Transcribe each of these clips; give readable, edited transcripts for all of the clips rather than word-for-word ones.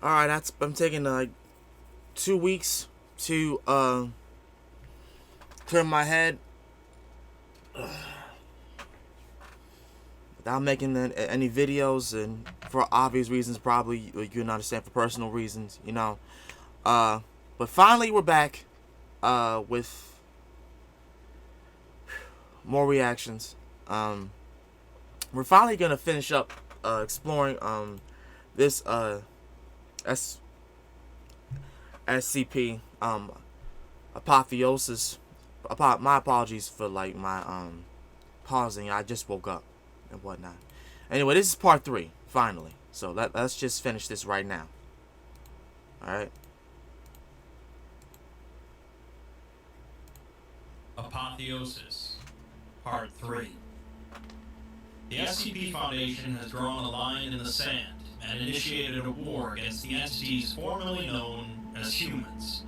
All right, I'm taking like 2 weeks to clear my head without making any videos, and for obvious reasons, probably you can understand, for personal reasons, Uh, but finally we're back with more reactions. Um, we're finally gonna finish up exploring this S- SCP Apotheosis. My apologies for like my pausing. I just woke up and whatnot. Anyway, this is part 3 finally. So let's just finish this right now. All right. Apotheosis, Part 3. The SCP Foundation has drawn a line in the sand and initiated a war against the entities formerly known as humans.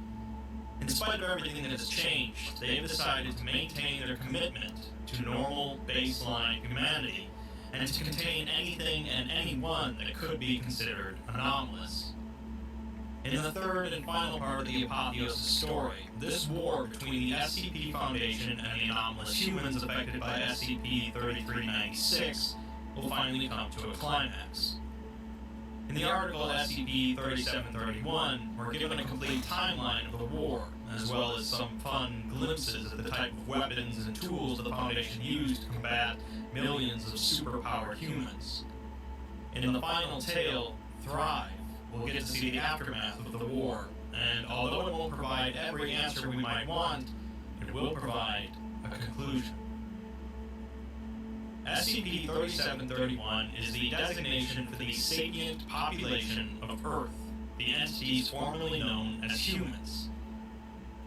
In spite of everything that has changed, they have decided to maintain their commitment to normal, baseline humanity and to contain anything and anyone that could be considered anomalous. In the third and final part of the Apotheosis story, this war between the SCP Foundation and the anomalous humans affected by SCP-3396 will finally come to a climax. In the article SCP-3731, we're given a complete timeline of the war, as well as some fun glimpses of the type of weapons and tools that the Foundation used to combat millions of superpowered humans. And in the final tale, Thrive, we'll get to see the aftermath of the war, and although it won't provide every answer we might want, it will provide a conclusion. SCP-3731 is the designation for the sapient population of Earth, the entities formerly known as humans.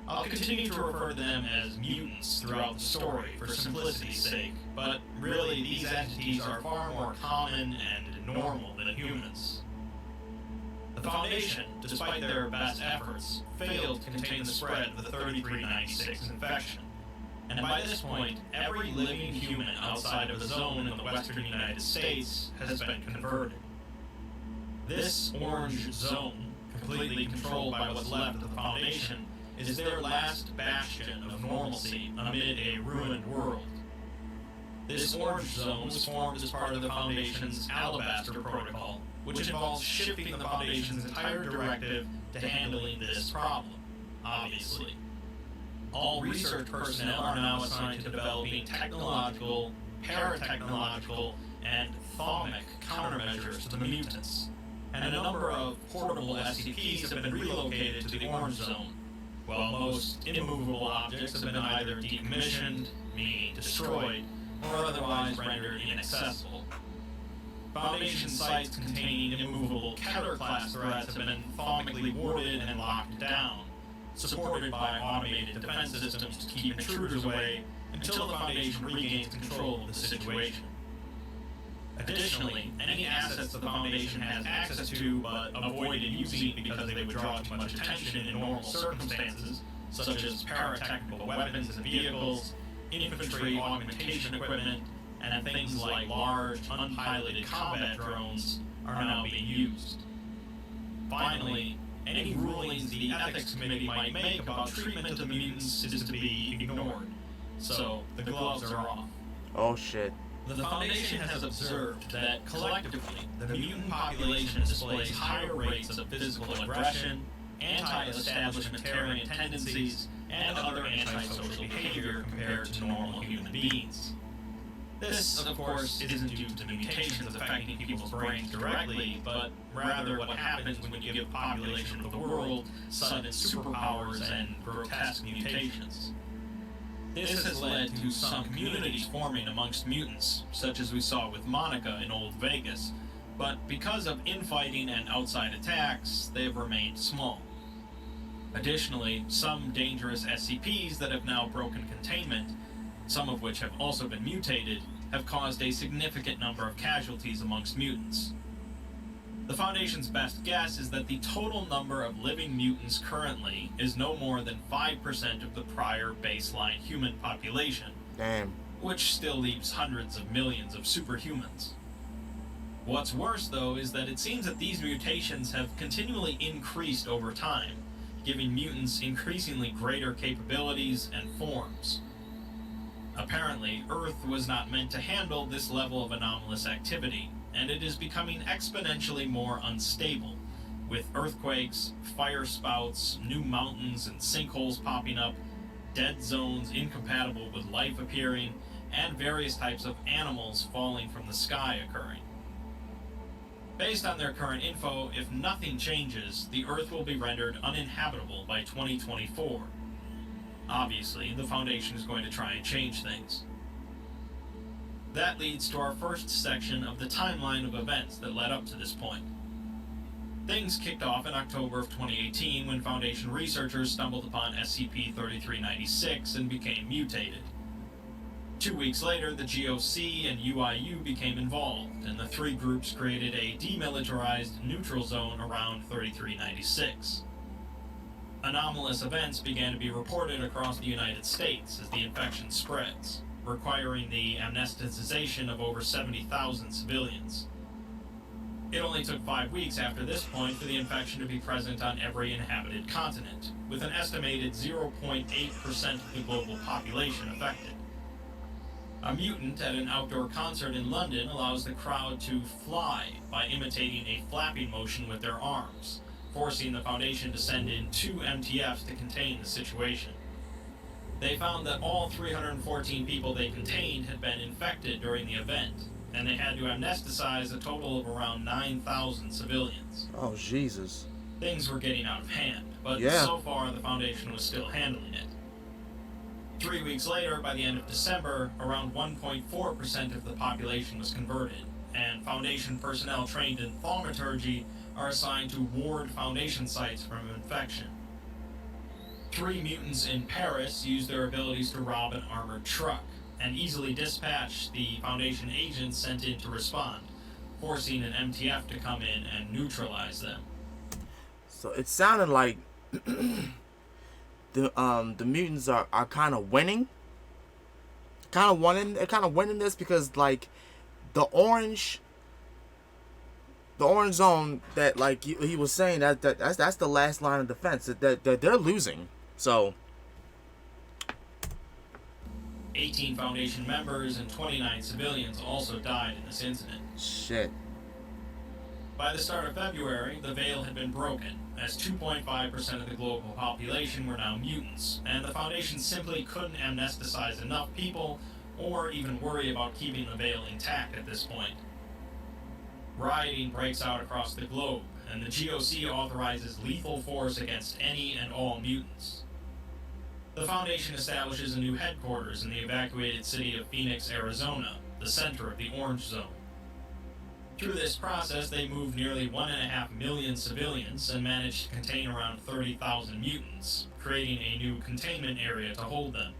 I'll continue to refer to them as mutants throughout the story for simplicity's sake, but really these entities are far more common and normal than humans. The Foundation, despite their best efforts, failed to contain the spread of the 3396 infection. And by this point, every living human outside of the zone in the western United States has been converted. This orange zone, completely controlled by what's left of the Foundation, is their last bastion of normalcy amid a ruined world. This orange zone was formed as part of the Foundation's Alabaster Protocol, which involves shifting the Foundation's entire directive to handling this problem, obviously. All research personnel are now assigned to developing technological, paratechnological, and thaumic countermeasures to the mutants, and a number of portable SCPs have been relocated to the Orange Zone, while most immovable objects have been either decommissioned, meaning destroyed, or otherwise rendered inaccessible. Foundation sites containing immovable Keter-class threats have been thomically warded and locked down, supported by automated defense systems to keep intruders away until the Foundation regains control of the situation. Additionally, any assets the Foundation has access to but avoided using because they would draw too much attention in normal circumstances, such as paratechnical weapons and vehicles, infantry augmentation equipment, and things like large, unpiloted combat drones, are now being used. Finally, any rulings the Ethics Committee might make about treatment of the mutants is to be ignored. So, the gloves are off. Oh shit. The Foundation has observed that, collectively, the mutant population displays higher rates of physical aggression, anti-establishmentarian tendencies, and other antisocial behavior compared to normal human beings. This, of course, isn't due to mutations affecting people's brains directly, but rather what happens when you give a population of the world sudden superpowers and grotesque mutations. This has led to some communities forming amongst mutants, such as we saw with Monica in Old Vegas, but because of infighting and outside attacks, they have remained small. Additionally, some dangerous SCPs that have now broken containment, some of which have also been mutated, have caused a significant number of casualties amongst mutants. The Foundation's best guess is that the total number of living mutants currently is no more than 5% of the prior baseline human population. Damn. Which still leaves hundreds of millions of superhumans. What's worse, though, is that it seems that these mutations have continually increased over time, giving mutants increasingly greater capabilities and forms. Apparently, Earth was not meant to handle this level of anomalous activity, and it is becoming exponentially more unstable, with earthquakes, fire spouts, new mountains and sinkholes popping up, dead zones incompatible with life appearing, and various types of animals falling from the sky occurring. Based on their current info, if nothing changes, the Earth will be rendered uninhabitable by 2024. Obviously, the Foundation is going to try and change things. That leads to our first section of the timeline of events that led up to this point. Things kicked off in October of 2018 when Foundation researchers stumbled upon SCP-3396 and became mutated. 2 weeks later, the GOC and UIU became involved, and the three groups created a demilitarized neutral zone around 3396. Anomalous events began to be reported across the United States as the infection spreads, requiring the amnesticization of over 70,000 civilians. It only took 5 weeks after this point for the infection to be present on every inhabited continent, with an estimated 0.8% of the global population affected. A mutant at an outdoor concert in London allows the crowd to fly by imitating a flapping motion with their arms, forcing the Foundation to send in 2 MTFs to contain the situation. They found that all 314 people they contained had been infected during the event, and they had to amnesticize a total of around 9,000 civilians. Oh, Jesus. Things were getting out of hand, but so far the Foundation was still handling it. 3 weeks later, by the end of December, around 1.4% of the population was converted, and Foundation personnel trained in thaumaturgy are assigned to ward Foundation sites from infection. 3 mutants in Paris used their abilities to rob an armored truck, and easily dispatch the Foundation agents sent in to respond, forcing an MTF to come in and neutralize them. So it sounded like the mutants are kind of winning. Kind of winning this because like the orange zone that like he was saying that's the last line of defense that they're losing. So 18 Foundation members and 29 civilians also died in this incident. Shit. By the start of February, the veil had been broken, as 2.5% of the global population were now mutants, and the Foundation simply couldn't amnesticize enough people or even worry about keeping the veil intact at this point. Rioting breaks out across the globe, and the GOC authorizes lethal force against any and all mutants. The Foundation establishes a new headquarters in the evacuated city of Phoenix, Arizona, the center of the Orange Zone. Through this process, they moved nearly 1.5 million civilians and managed to contain around 30,000 mutants, creating a new containment area to hold them.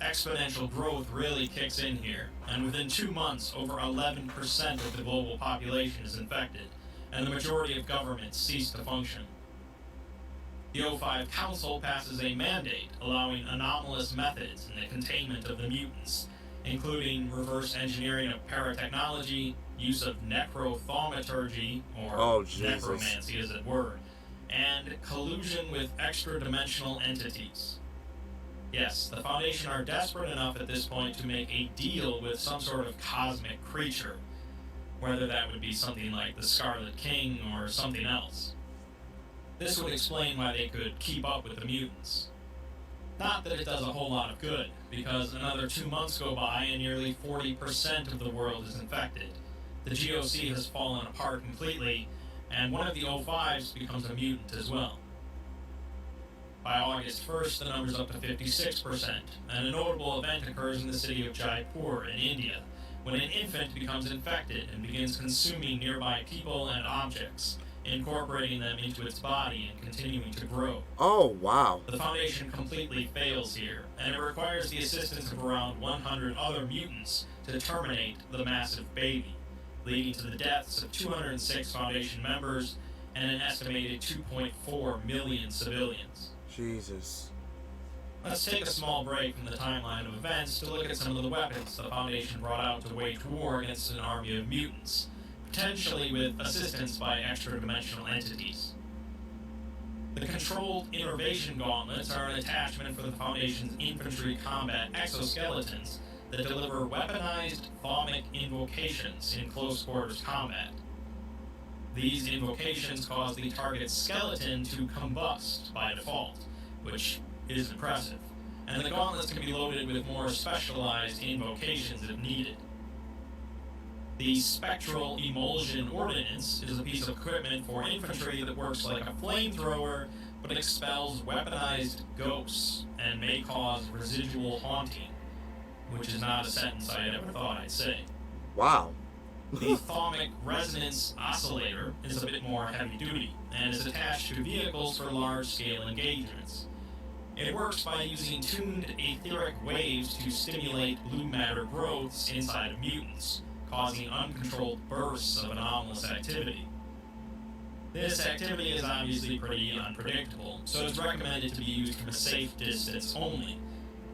Exponential growth really kicks in here, and within 2 months, over 11% of the global population is infected, and the majority of governments cease to function. The O5 Council passes a mandate allowing anomalous methods in the containment of the mutants, including reverse engineering of paratechnology, use of necrothaumaturgy, or necromancy as it were, and collusion with extra-dimensional entities. Yes, the Foundation are desperate enough at this point to make a deal with some sort of cosmic creature, whether that would be something like the Scarlet King or something else. This would explain why they could keep up with the mutants. Not that it does a whole lot of good, because another 2 months go by and nearly 40% of the world is infected. The GOC has fallen apart completely, and one of the O5s becomes a mutant as well. By August 1st, the number's up to 56%, and a notable event occurs in the city of Jaipur in India, when an infant becomes infected and begins consuming nearby people and objects, incorporating them into its body and continuing to grow. Oh, wow. The Foundation completely fails here, and it requires the assistance of around 100 other mutants to terminate the massive baby, leading to the deaths of 206 Foundation members and an estimated 2.4 million civilians. Jesus. Let's take a small break from the timeline of events to look at some of the weapons the Foundation brought out to wage war against an army of mutants, potentially with assistance by extra-dimensional entities. The Controlled Innervation Gauntlets are an attachment for the Foundation's infantry combat exoskeletons that deliver weaponized thaumic invocations in close-quarters combat. These invocations cause the target's skeleton to combust by default, which is impressive, and the gauntlets can be loaded with more specialized invocations if needed. The Spectral Emulsion Ordnance is a piece of equipment for infantry that works like a flamethrower, but expels weaponized ghosts and may cause residual haunting, which is not a sentence I ever thought I'd say. Wow. The Thaumic Resonance Oscillator is a bit more heavy-duty, and is attached to vehicles for large-scale engagements. It works by using tuned etheric waves to stimulate blue matter growths inside of mutants, causing uncontrolled bursts of anomalous activity. This activity is obviously pretty unpredictable, so it's recommended to be used from a safe distance only,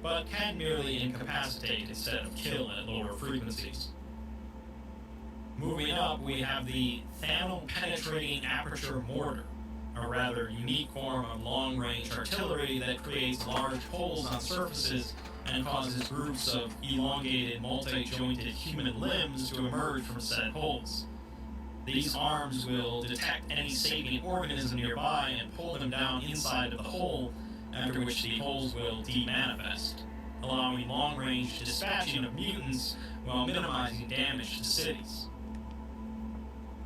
but can merely incapacitate instead of kill at lower frequencies. Moving up, we have the Thanal-Penetrating Aperture Mortar, a rather unique form of long-range artillery that creates large holes on surfaces and causes groups of elongated, multi-jointed human limbs to emerge from said holes. These arms will detect any sapient organism nearby and pull them down inside of the hole, after which the holes will demanifest, allowing long-range dispatching of mutants while minimizing damage to cities.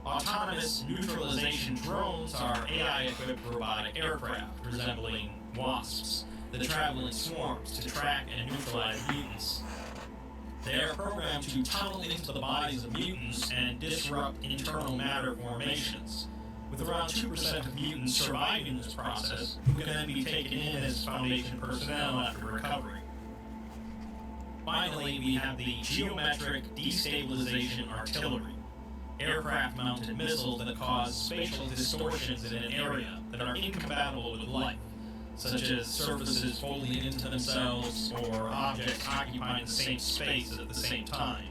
Autonomous neutralization drones are AI-equipped robotic aircraft resembling wasps that travel in swarms to track and neutralize mutants. They are programmed to tunnel into the bodies of mutants and disrupt internal matter formations, with around 2% of mutants surviving this process, who can then be taken in as Foundation personnel after recovery. Finally, we have the Geometric Destabilization Artillery, aircraft-mounted missiles that cause spatial distortions in an area that are incompatible with life, such as surfaces folding into themselves or objects occupying the same space at the same time.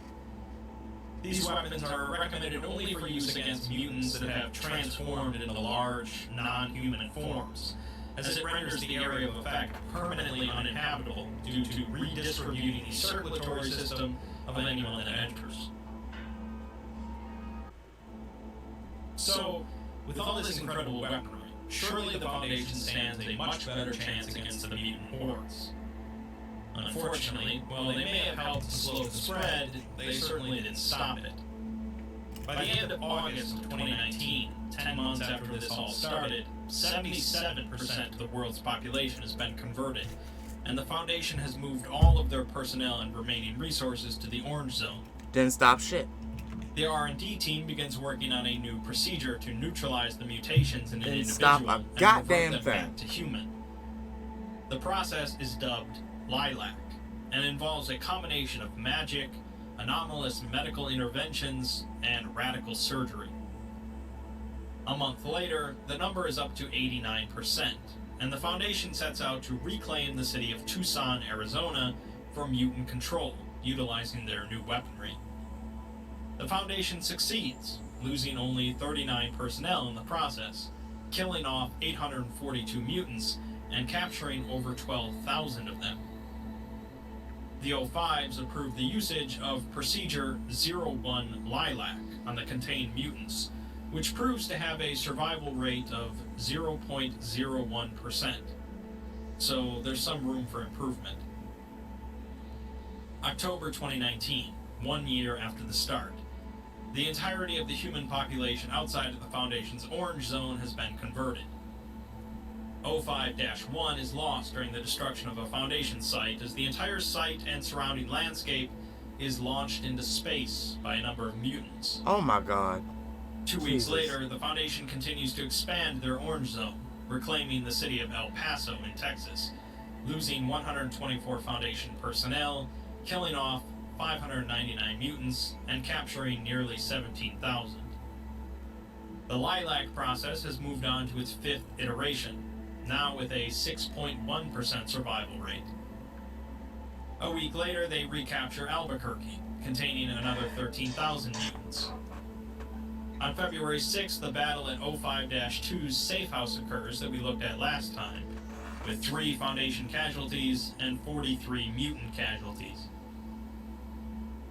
These weapons are recommended only for use against mutants that have transformed into large, non-human forms, as it renders the area of effect permanently uninhabitable due to redistributing the circulatory system of anyone that enters. So, with all this incredible weaponry, surely the Foundation stands a much better chance against the mutant hordes. Unfortunately, while they may have helped to slow the spread, they certainly didn't stop it. By the end of August of 2019, 10 months after this all started, 77% of the world's population has been converted, and the Foundation has moved all of their personnel and remaining resources to the Orange Zone. Didn't stop shit. The R&D team begins working on a new procedure to neutralize the mutations in an Didn't individual stop a and goddamn convert them thing. back to human. The process is dubbed Lilac, and involves a combination of magic, anomalous medical interventions, and radical surgery. A month later, the number is up to 89%, and the Foundation sets out to reclaim the city of Tucson, Arizona, from mutant control, utilizing their new weaponry. The Foundation succeeds, losing only 39 personnel in the process, killing off 842 mutants, and capturing over 12,000 of them. The O5s approved the usage of Procedure 01 Lilac on the contained mutants, which proves to have a survival rate of 0.01%. So there's some room for improvement. October 2019, 1 year after the start. The entirety of the human population outside of the Foundation's Orange Zone has been converted. O5-1 is lost during the destruction of a Foundation site, as the entire site and surrounding landscape is launched into space by a number of mutants. Oh my god. 2 weeks later, the Foundation continues to expand their Orange Zone, reclaiming the city of El Paso in Texas, losing 124 Foundation personnel, killing off 599 mutants, and capturing nearly 17,000. The Lilac process has moved on to its 5th iteration, now with a 6.1% survival rate. A week later, they recapture Albuquerque, containing another 13,000 mutants. On February 6th, the battle at 05-2's safe house occurs that we looked at last time, with 3 Foundation casualties and 43 mutant casualties.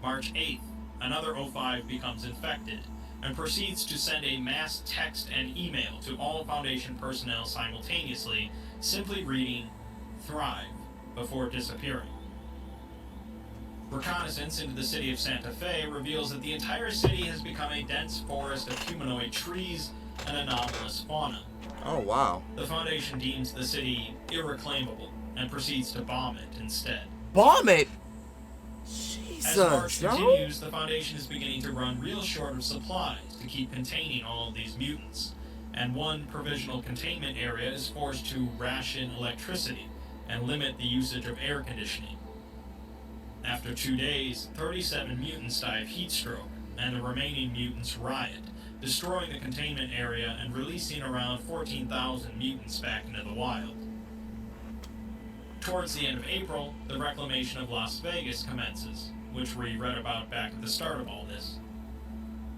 March 8th, another 05 becomes infected and proceeds to send a mass text and email to all Foundation personnel simultaneously, simply reading, "Thrive," before disappearing. Reconnaissance into the city of Santa Fe reveals that the entire city has become a dense forest of humanoid trees and anomalous fauna. Oh, wow. The Foundation deems the city irreclaimable and proceeds to bomb it instead. Bomb it? As Jesus, March yo. continues, the Foundation is beginning to run real short of supplies to keep containing all of these mutants, and one provisional containment area is forced to ration electricity and limit the usage of air conditioning. After 2 days, 37 mutants die of heat stroke, and the remaining mutants riot, destroying the containment area and releasing around 14,000 mutants back into the wild. Towards the end of April, the reclamation of Las Vegas commences, which we read about back at the start of all this.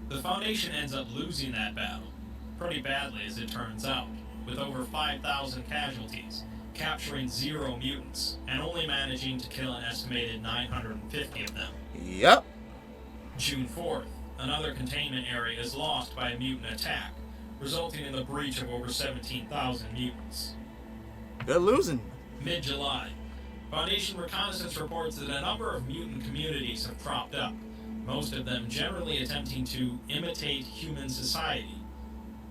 The Foundation ends up losing that battle, pretty badly as it turns out, with over 5,000 casualties, capturing 0 mutants, and only managing to kill an estimated 950 of them. Yep. June 4th, another containment area is lost by a mutant attack, resulting in the breach of over 17,000 mutants. They're losing. Mid-July, Foundation reconnaissance reports that a number of mutant communities have cropped up, most of them generally attempting to imitate human society,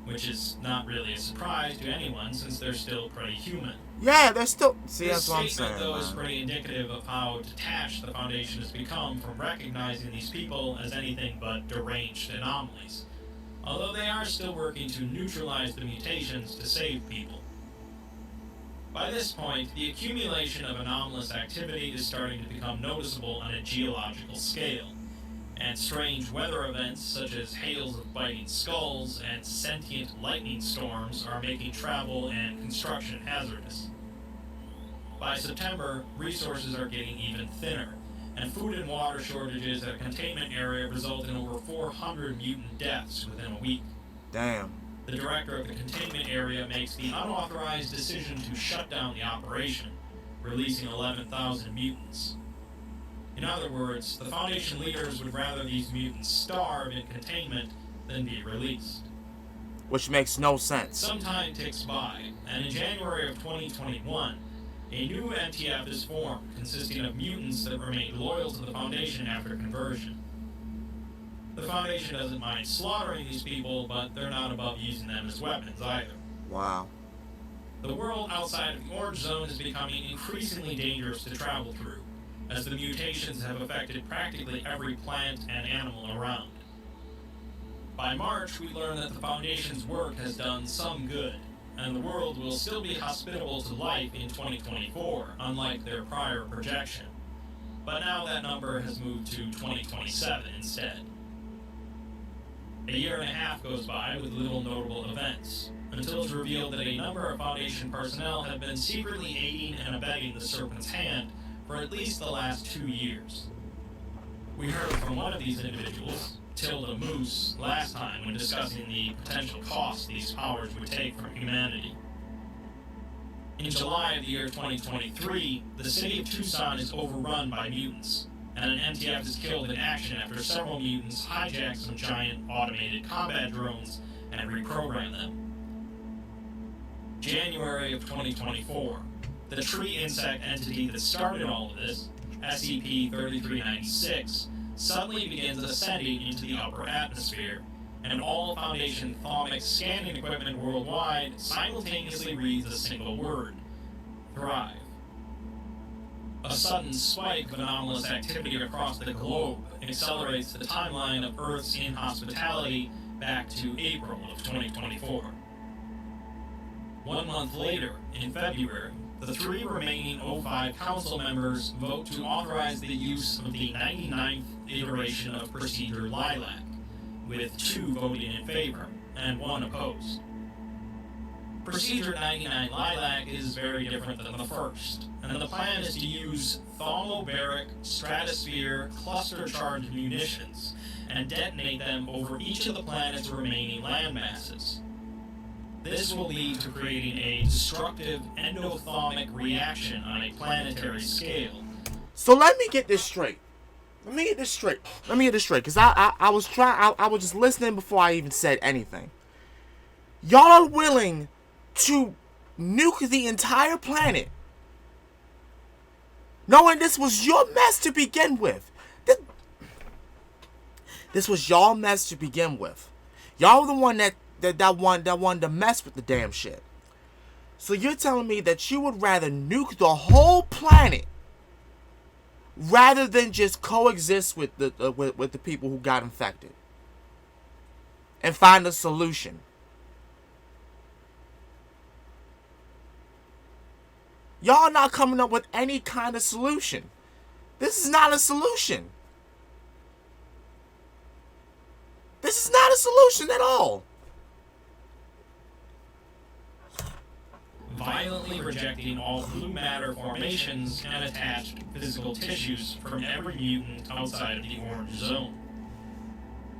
which is not really a surprise to anyone since they're still pretty human. Yeah, they're still... See, This that's what I'm statement, saying, though, is man. pretty indicative of how detached the Foundation has become from recognizing these people as anything but deranged anomalies, although they are still working to neutralize the mutations to save people. By this point, the accumulation of anomalous activity is starting to become noticeable on a geological scale, and strange weather events such as hails of biting skulls and sentient lightning storms are making travel and construction hazardous. By September, resources are getting even thinner, and food and water shortages at a containment area result in over 400 mutant deaths within a week. Damn. The director of the containment area makes the unauthorized decision to shut down the operation, releasing 11,000 mutants. In other words, the Foundation leaders would rather these mutants starve in containment than be released. Which makes no sense. Some time ticks by, and in January of 2021, a new MTF is formed consisting of mutants that remain loyal to the Foundation after conversion. The Foundation doesn't mind slaughtering these people, but they're not above using them as weapons either. Wow. The world outside of the Orange Zone is becoming increasingly dangerous to travel through, as the mutations have affected practically every plant and animal around. By March, we learn that the Foundation's work has done some good, and the world will still be hospitable to life in 2024, unlike their prior projection. But now that number has moved to 2027 instead. A year and a half goes by with little notable events, until it's revealed that a number of Foundation personnel have been secretly aiding and abetting the Serpent's Hand for at least the last 2 years. We heard from one of these individuals, Tilda Moose, last time when discussing the potential cost these powers would take from humanity. In July of the year 2023, the city of Tucson is overrun by mutants, and an MTF is killed in action after several mutants hijack some giant automated combat drones and reprogram them. January of 2024, the tree insect entity that started all of this, SCP-3396, suddenly begins ascending into the upper atmosphere, and all Foundation thaumic scanning equipment worldwide simultaneously reads a single word: Thrive. A sudden spike of anomalous activity across the globe accelerates the timeline of Earth's inhospitality back to April of 2024. 1 month later, in February, the 3 remaining O5 council members vote to authorize the use of the 99th iteration of Procedure Lilac, with 2 voting in favor and 1 opposed. Procedure 99 Lilac is very different than the first, and the plan is to use thermobaric stratosphere cluster-charged munitions and detonate them over each of the planet's remaining landmasses. This will lead to creating a destructive endothermic reaction on a planetary scale. So let me get this straight. Because I was just listening before I even said anything. Y'all are willing to nuke the entire planet, knowing this was your mess to begin with. This was y'all mess to begin with. Y'all were the one that wanted to mess with the damn shit. So you're telling me that you would rather nuke the whole planet rather than just coexist with the people who got infected and find a solution? Y'all not coming up with any kind of solution. This is not a solution. This is not a solution at all. Violently rejecting all blue matter formations and attached physical tissues from every mutant outside of the orange zone.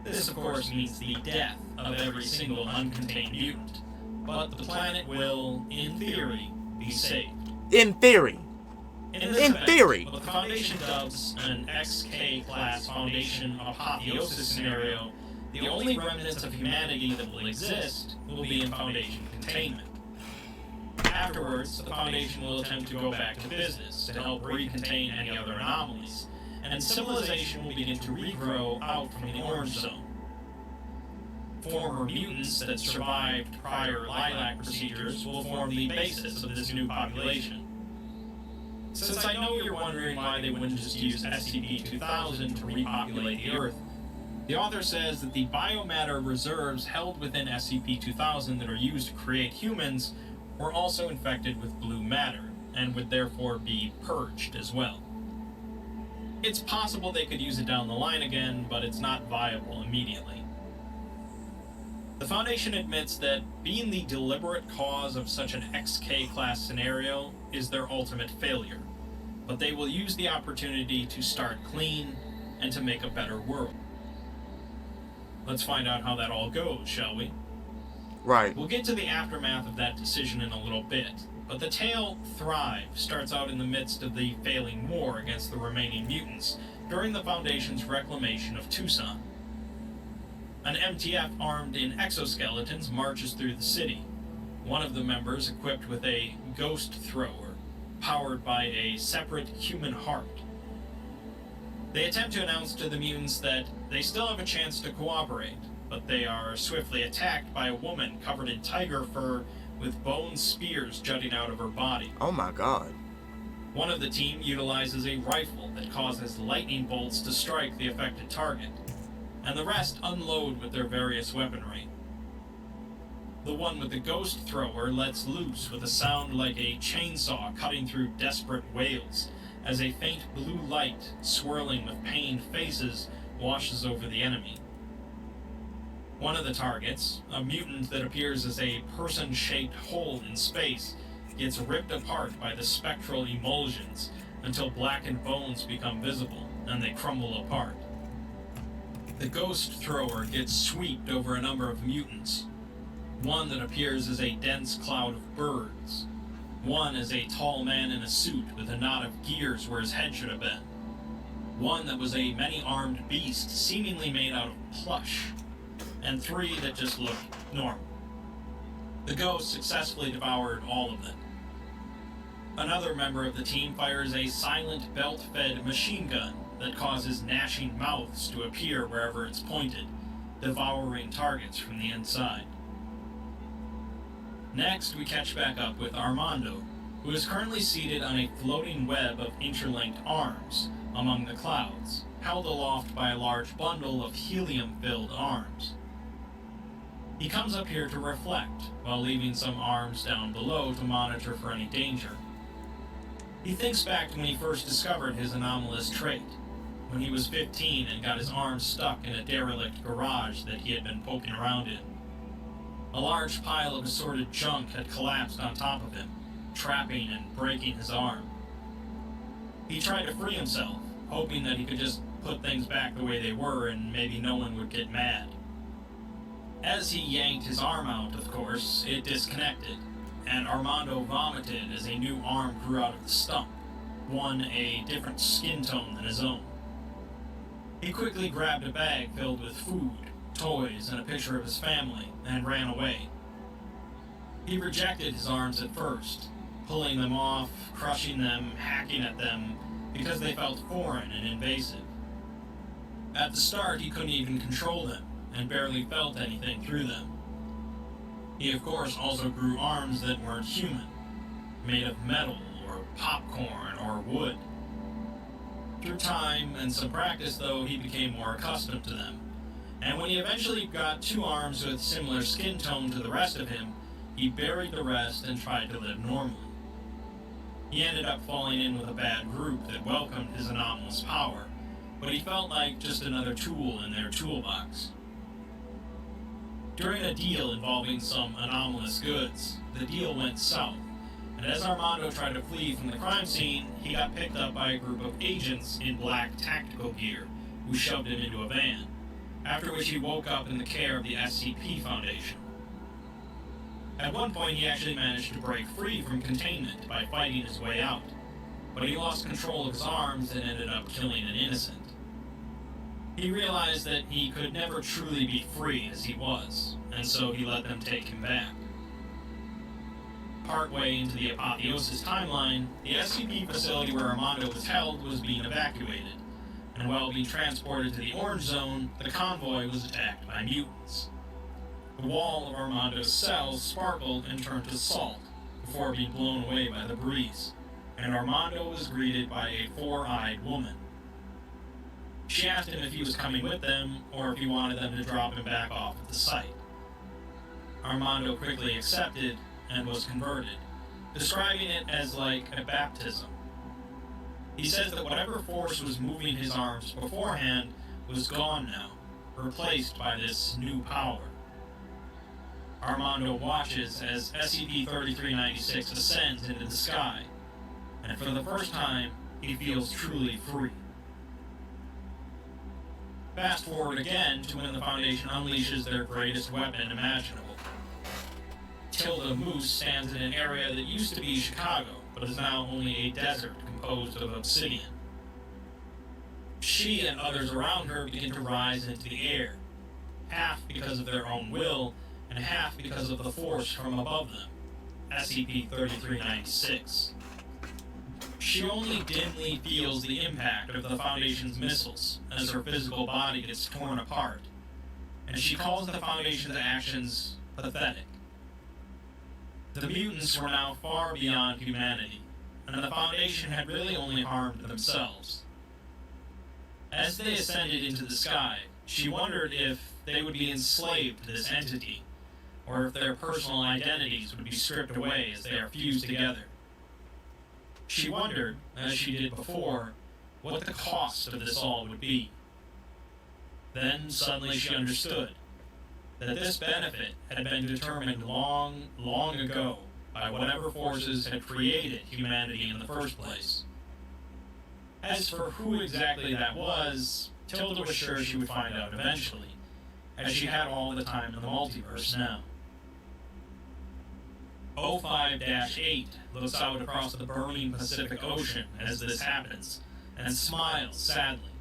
This, of course, means the death of every single uncontained mutant, but the planet will, in theory, be saved. In theory. In theory. What the Foundation dubs an XK-class Foundation Apotheosis scenario, the only remnants of humanity that will exist will be in Foundation containment. Afterwards, the Foundation will attempt to go back to business to help recontain any other anomalies, and civilization will begin to regrow out from the Orange Zone. Former mutants that survived prior Lilac procedures will form the basis of this new population. Since I know you're wondering why they wouldn't just use SCP-2000 to repopulate the Earth, the author says that the biomatter reserves held within SCP-2000 that are used to create humans were also infected with blue matter, and would therefore be purged as well. It's possible they could use it down the line again, but it's not viable immediately. The Foundation admits that being the deliberate cause of such an XK-class scenario is their ultimate failure, but they will use the opportunity to start clean and to make a better world. Let's find out how that all goes, shall we? Right. We'll get to the aftermath of that decision in a little bit, but the tale Thrive starts out in the midst of the failing war against the remaining mutants during the Foundation's reclamation of Tucson. An MTF armed in exoskeletons marches through the city, one of the members equipped with a ghost thrower, powered by a separate human heart. They attempt to announce to the mutants that they still have a chance to cooperate, but they are swiftly attacked by a woman covered in tiger fur with bone spears jutting out of her body. Oh my god. One of the team utilizes a rifle that causes lightning bolts to strike the affected target, and the rest unload with their various weaponry. The one with the ghost thrower lets loose with a sound like a chainsaw cutting through desperate wails, as a faint blue light, swirling with pained faces, washes over the enemy. One of the targets, a mutant that appears as a person-shaped hole in space, gets ripped apart by the spectral emulsions until blackened bones become visible, and they crumble apart. The ghost thrower gets swept over a number of mutants. One that appears as a dense cloud of birds. One as a tall man in a suit with a knot of gears where his head should have been. One that was a many-armed beast seemingly made out of plush. And three that just looked normal. The ghost successfully devoured all of them. Another member of the team fires a silent belt-fed machine gun that causes gnashing mouths to appear wherever it's pointed, devouring targets from the inside. Next, we catch back up with Armando, who is currently seated on a floating web of interlinked arms among the clouds, held aloft by a large bundle of helium-filled arms. He comes up here to reflect, while leaving some arms down below to monitor for any danger. He thinks back to when he first discovered his anomalous trait, when he was 15 and got his arms stuck in a derelict garage that he had been poking around in. A large pile of assorted junk had collapsed on top of him, trapping and breaking his arm. He tried to free himself, hoping that he could just put things back the way they were and maybe no one would get mad. As he yanked his arm out, of course, it disconnected, and Armando vomited as a new arm grew out of the stump, one a different skin tone than his own. He quickly grabbed a bag filled with food, toys, and a picture of his family, and ran away. He rejected his arms at first, pulling them off, crushing them, hacking at them, because they felt foreign and invasive. At the start, he couldn't even control them, and barely felt anything through them. He, of course, also grew arms that weren't human, made of metal, or popcorn, or wood. Through time and some practice, though, he became more accustomed to them, and when he eventually got 2 arms with similar skin tone to the rest of him, he buried the rest and tried to live normally. He ended up falling in with a bad group that welcomed his anomalous power, but he felt like just another tool in their toolbox. During a deal involving some anomalous goods, the deal went south, and as Armando tried to flee from the crime scene, he got picked up by a group of agents in black tactical gear, who shoved him into a van, after which he woke up in the care of the SCP Foundation. At one point, he actually managed to break free from containment by fighting his way out, but he lost control of his arms and ended up killing an innocent. He realized that he could never truly be free as he was, and so he let them take him back. Partway into the Apotheosis timeline, the SCP facility where Armando was held was being evacuated, and while being transported to the Orange Zone, the convoy was attacked by mutants. The wall of Armando's cells sparkled and turned to salt, before being blown away by the breeze, and Armando was greeted by a 4-eyed woman. She asked him if he was coming with them, or if he wanted them to drop him back off at the site. Armando quickly accepted, and was converted, describing it as like a baptism. He says that whatever force was moving his arms beforehand was gone now, replaced by this new power. Armando watches as SCP-3396 ascends into the sky, and for the first time, he feels truly free. Fast forward again to when the Foundation unleashes their greatest weapon imaginable. Tilda Moose stands in an area that used to be Chicago, but is now only a desert composed of obsidian. She and others around her begin to rise into the air, half because of their own will, and half because of the force from above them, SCP-3396. She only dimly feels the impact of the Foundation's missiles as her physical body gets torn apart, and she calls the Foundation's actions pathetic. The mutants were now far beyond humanity, and the Foundation had really only harmed themselves. As they ascended into the sky, she wondered if they would be enslaved to this entity, or if their personal identities would be stripped away as they are fused together. She wondered, as she did before, what the cost of this all would be. Then suddenly she understood that this benefit had been determined long, long ago by whatever forces had created humanity in the first place. As for who exactly that was, Tilda was sure she would find out eventually, as she had all the time in the multiverse now. 05-8 looks out across the burning Pacific Ocean as this happens, and smiles sadly.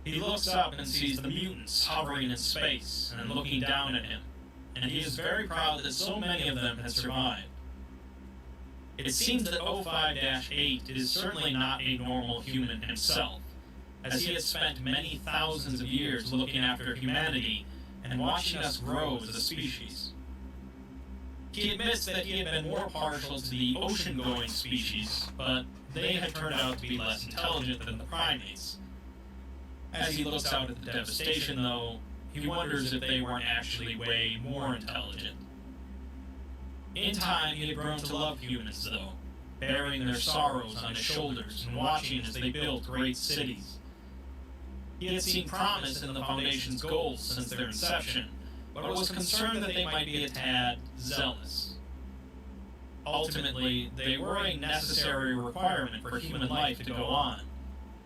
He looks up and sees the mutants hovering in space and looking down at him, and he is very proud that so many of them had survived. It seems that 05-8 is certainly not a normal human himself, as he had spent many thousands of years looking after humanity and watching us grow as a species. He admits that he had been more partial to the ocean-going species, but they had turned out to be less intelligent than the primates. As he looks out at the devastation, though, he wonders if they weren't actually way more intelligent. In time, he had grown to love humans, though, bearing their sorrows on his shoulders and watching as they built great cities. He had seen promise in the Foundation's goals since their inception, but was concerned that they might be a tad zealous. Ultimately, they were a necessary requirement for human life to go on,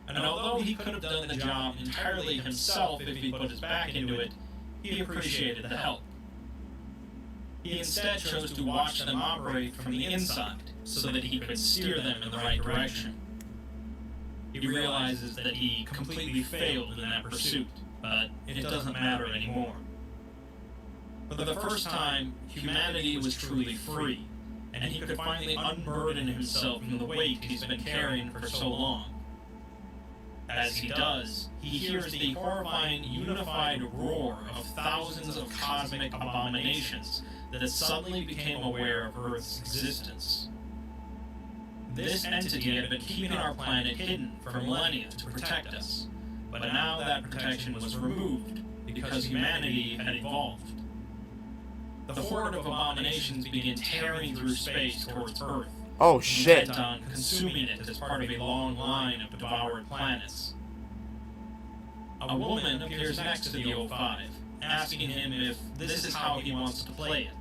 and although he could have done the job entirely himself if he put his back into it, he appreciated the help. He instead chose to watch them operate from the inside, so that he could steer them in the right direction. He realizes that he completely failed in that pursuit, but it doesn't matter anymore. For the first time, humanity was truly free, and he could finally unburden himself from the weight he's been carrying for so long. As he does, he hears the horrifying unified roar of thousands of cosmic abominations that suddenly became aware of Earth's existence. This entity had been keeping our planet hidden for millennia to protect us, but now that protection was removed because humanity had evolved. The horde of abominations began tearing through space towards Earth. Oh shit. Bent on consuming it as part of a long line of devoured planets. A woman appears next to the O5, asking him if this is how he wants to play it.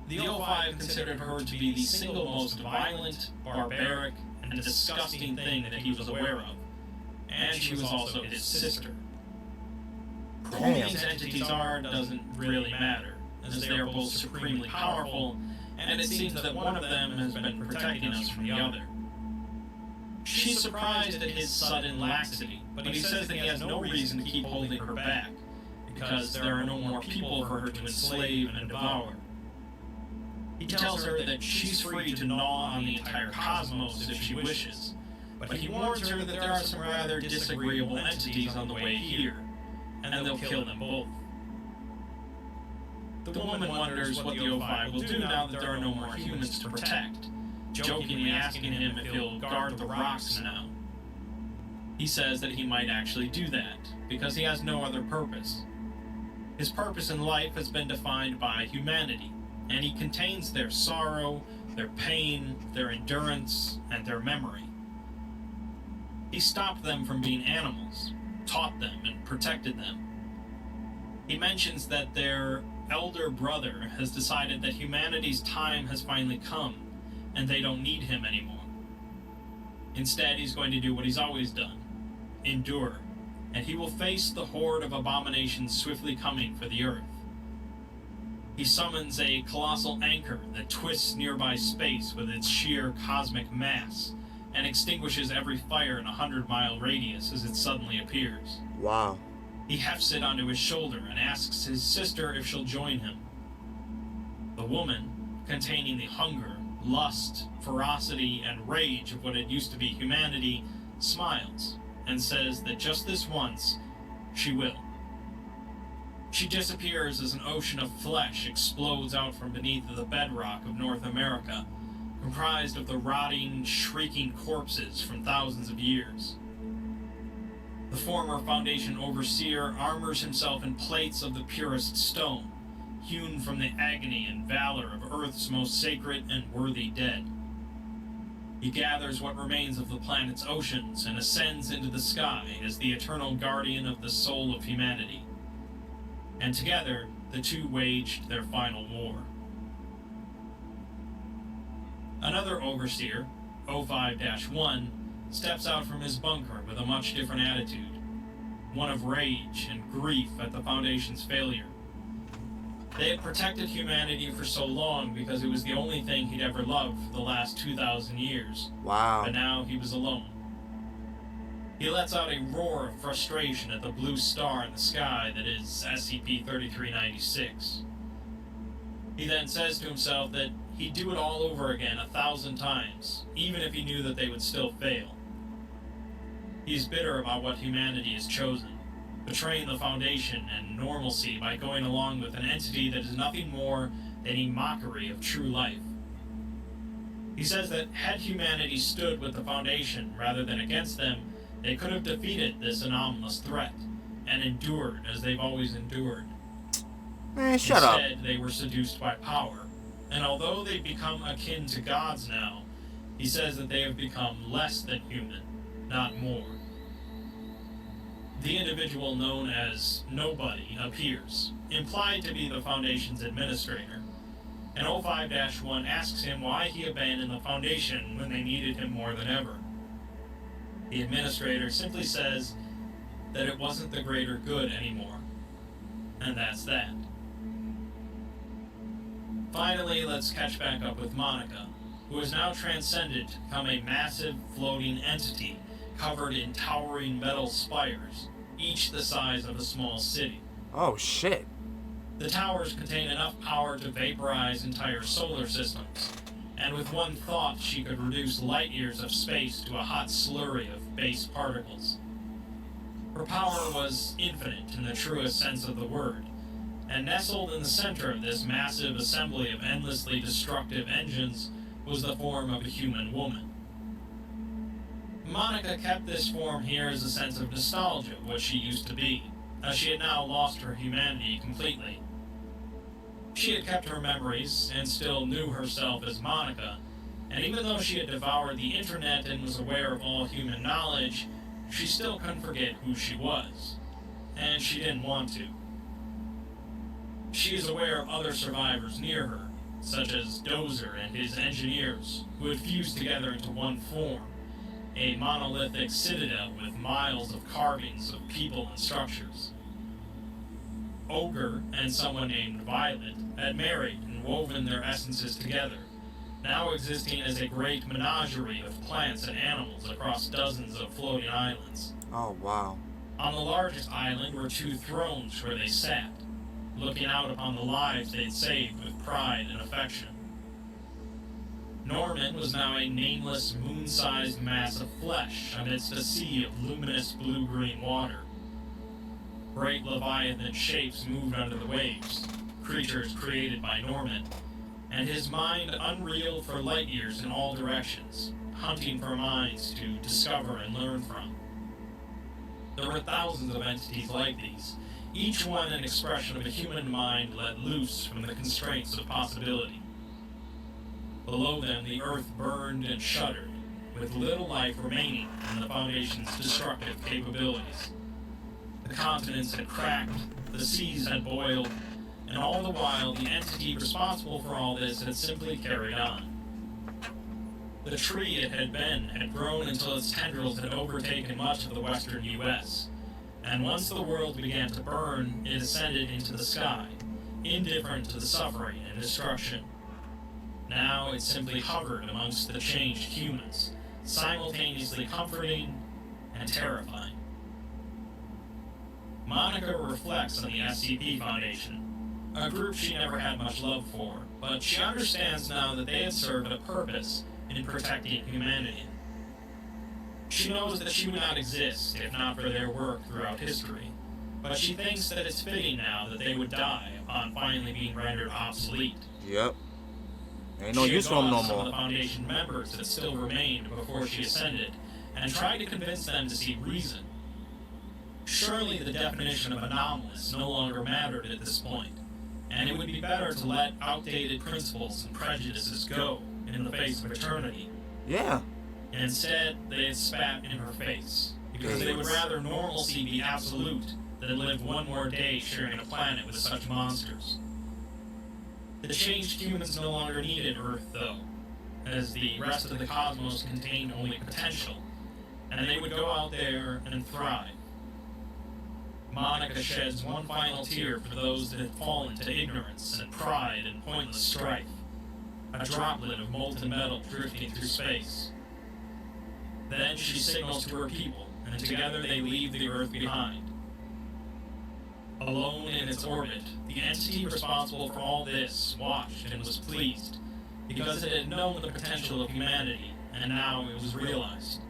The O5 considered her to be the single most violent, barbaric, and disgusting thing that he was aware of, and she was also his sister. Who these entities are doesn't really matter, as they are both supremely powerful, and it seems that one of them has been protecting us from the other. She's surprised at his sudden laxity, but he says that he has no reason to keep holding her back, because there are no more people for her to enslave and devour. He tells her that she's free to gnaw on the entire cosmos if she wishes, but he warns her that there are some rather disagreeable entities on the way here, and they'll kill them both. The woman wonders what the O5 will do now that there are no more humans to protect, jokingly asking him if he'll guard the rocks now. He says that he might actually do that, because he has no other purpose. His purpose in life has been defined by humanity, and he contains their sorrow, their pain, their endurance, and their memory. He stopped them from being animals, taught them, and protected them. He mentions that their elder brother has decided that humanity's time has finally come, and they don't need him anymore. Instead, he's going to do what he's always done, endure, and he will face the horde of abominations swiftly coming for the Earth. He summons a colossal anchor that twists nearby space with its sheer cosmic mass, and extinguishes every fire in a 100-mile radius as it suddenly appears. Wow. He hefts it onto his shoulder and asks his sister if she'll join him. The woman, containing the hunger, lust, ferocity, and rage of what had used to be humanity, smiles and says that just this once, she will. She disappears as an ocean of flesh explodes out from beneath the bedrock of North America, comprised of the rotting, shrieking corpses from thousands of years. The former Foundation overseer armors himself in plates of the purest stone, hewn from the agony and valor of Earth's most sacred and worthy dead. He gathers what remains of the planet's oceans and ascends into the sky as the eternal guardian of the soul of humanity. And together, the two waged their final war. Another overseer, O5-1, steps out from his bunker with a much different attitude, one of rage and grief at the Foundation's failure. They had protected humanity for so long because it was the only thing he'd ever loved for the last 2,000 years. Wow. But now he was alone. He lets out a roar of frustration at the blue star in the sky that is SCP-3396. He then says to himself that he'd do it all over again 1,000 times, even if he knew that they would still fail. He's bitter about what humanity has chosen, betraying the Foundation and normalcy by going along with an entity that is nothing more than a mockery of true life. He says that had humanity stood with the Foundation rather than against them, they could have defeated this anomalous threat, and endured as they've always endured. Man, shut up. Instead, they were seduced by power, and although they've become akin to gods now, he says that they have become less than human, not more. The individual known as Nobody appears, implied to be the Foundation's administrator, and 05-1 asks him why he abandoned the Foundation when they needed him more than ever. The administrator simply says that it wasn't the greater good anymore, and that's that. Finally, let's catch back up with Monica, who has now transcended to become a massive floating entity covered in towering metal spires, each the size of a small city. Oh, shit. The towers contain enough power to vaporize entire solar systems, and with one thought she could reduce light years of space to a hot slurry of base particles. Her power was infinite in the truest sense of the word, and nestled in the center of this massive assembly of endlessly destructive engines was the form of a human woman. Monica kept this form here as a sense of nostalgia of what she used to be, as she had now lost her humanity completely. She had kept her memories and still knew herself as Monica, and even though she had devoured the internet and was aware of all human knowledge, she still couldn't forget who she was, and she didn't want to. She is aware of other survivors near her, such as Dozer and his engineers, who had fused together into one form, a monolithic citadel with miles of carvings of people and structures. Ogre and someone named Violet had married and woven their essences together, now existing as a great menagerie of plants and animals across dozens of floating islands. Oh, wow. On the largest island were 2 thrones where they sat, looking out upon the lives they'd saved with pride and affection. Norman was now a nameless, moon-sized mass of flesh amidst a sea of luminous blue-green water. Great leviathan shapes moved under the waves, creatures created by Norman, and his mind unreal for light years in all directions, hunting for minds to discover and learn from. There were thousands of entities like these, each one an expression of a human mind let loose from the constraints of possibility. Below them, the earth burned and shuddered, with little life remaining in the Foundation's destructive capabilities. The continents had cracked, the seas had boiled, and all the while the entity responsible for all this had simply carried on. The tree it had been had grown until its tendrils had overtaken much of the western U.S., and once the world began to burn, it ascended into the sky, indifferent to the suffering and destruction. Now it simply hovered amongst the changed humans, simultaneously comforting and terrifying. Monica reflects on the SCP Foundation, a group she never had much love for, but she understands now that they had served a purpose in protecting humanity. She knows that she would not exist if not for their work throughout history, but she thinks that it's fitting now that they would die upon finally being rendered obsolete. Yep. Ain't no use for them no some of more. the Foundation members that still remained before she ascended, and tried to convince them to see reason. Surely the definition of anomalous no longer mattered at this point, and it would be better to let outdated principles and prejudices go in the face of eternity. Yeah. Instead, they had spat in her face, because they would rather normalcy be absolute than live one more day sharing a planet with such monsters. The changed humans no longer needed Earth, though, as the rest of the cosmos contained only potential, and they would go out there and thrive. Monica sheds one final tear for those that had fallen to ignorance and pride and pointless strife, a droplet of molten metal drifting through space. Then she signals to her people, and together they leave the Earth behind. Alone in its orbit, the entity responsible for all this watched and was pleased, because it had known the potential of humanity, and now it was realized.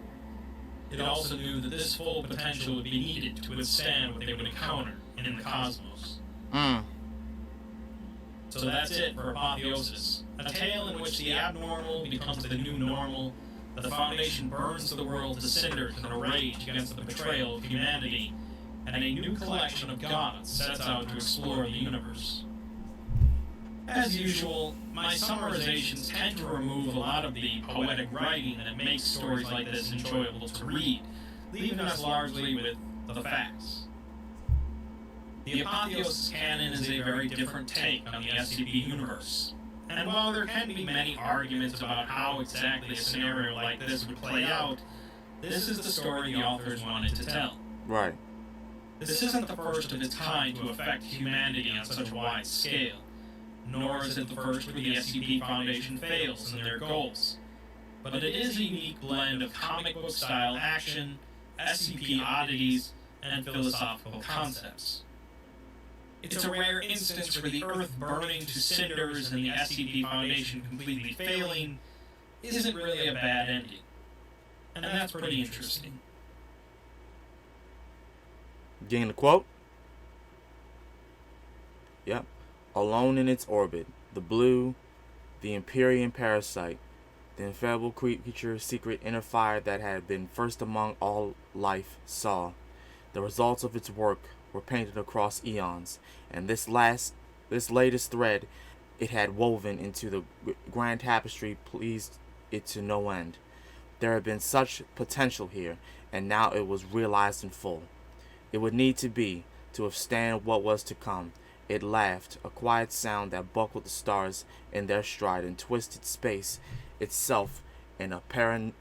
It also knew that this full potential would be needed to withstand what they would encounter in the cosmos. So that's it for Apotheosis, a tale in which the abnormal becomes the new normal, the Foundation burns the world to cinders in a rage against the betrayal of humanity, and a new collection of gods sets out to explore the universe. As usual, my summarizations tend to remove a lot of the poetic writing that makes stories like this enjoyable to read, leaving us largely with the facts. The Apotheosis canon is a very different take on the SCP universe, and while there can be many arguments about how exactly a scenario like this would play out, this is the story the authors wanted to tell. Right. This isn't the first of its kind to affect humanity on such a wide scale, nor is it the first where the SCP Foundation fails in their goals. But it is a unique blend of comic book style action, SCP oddities, and philosophical concepts. It's a rare instance where the Earth burning to cinders and the SCP Foundation completely failing isn't really a bad ending. And that's pretty interesting. Getting the quote? Yep. Alone in its orbit, the blue, the Empyrean parasite, the infallible creature's secret inner fire that had been first among all life saw. The results of its work were painted across eons, and this latest thread it had woven into the grand tapestry pleased it to no end. There had been such potential here, and now it was realized in full. It would need to be, to withstand what was to come. It laughed, a quiet sound that buckled the stars in their stride and twisted space itself in a paroxysm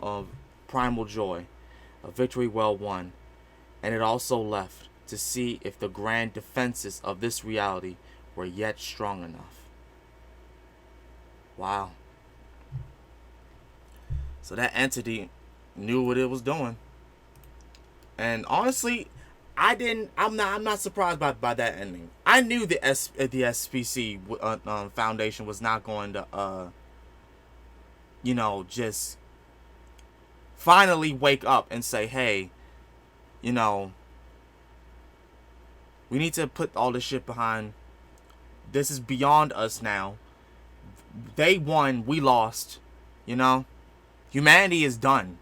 of primal joy, a victory well won. And it also left to see if the grand defenses of this reality were yet strong enough. Wow. So that entity knew what it was doing. And honestly, I'm not surprised by that ending. I knew the SPC Foundation was not going to just finally wake up and say, hey, we need to put all this shit behind. This is beyond us now. They won, we lost. Humanity is done.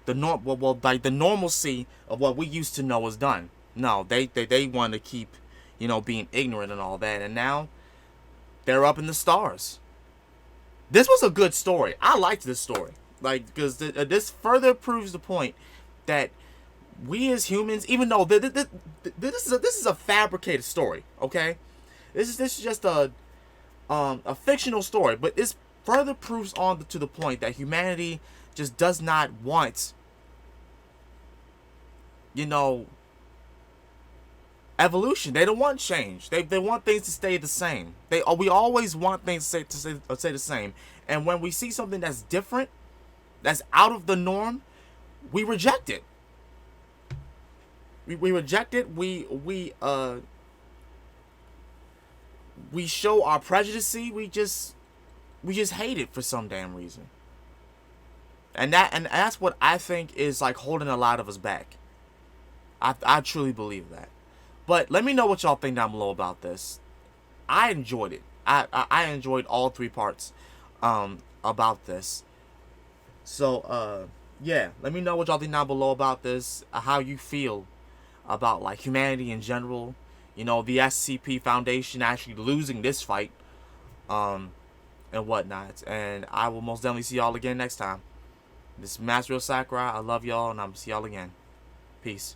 The normalcy of what we used to know is done. No, they want to keep, being ignorant and all that, and now they're up in the stars. This was a good story. I liked this story, because this further proves the point that we as humans, even though this is a fabricated story, okay, this is just a fictional story, but this further proves to the point that humanity just does not want, evolution. They don't want change. They want things to stay the same. We always want things to stay the same. And when we see something that's different, that's out of the norm, we reject it. We reject it. We show our prejudice. We just hate it for some damn reason. And that's what I think is holding a lot of us back. I truly believe that. But let me know what y'all think down below about this. I enjoyed it. I enjoyed all 3 parts about this. So yeah, let me know what y'all think down below about this. How you feel about humanity in general. The SCP Foundation actually losing this fight. And whatnot. And I will most definitely see y'all again next time. This is Ryo Sakurai. I love y'all, and I'm see y'all again. Peace.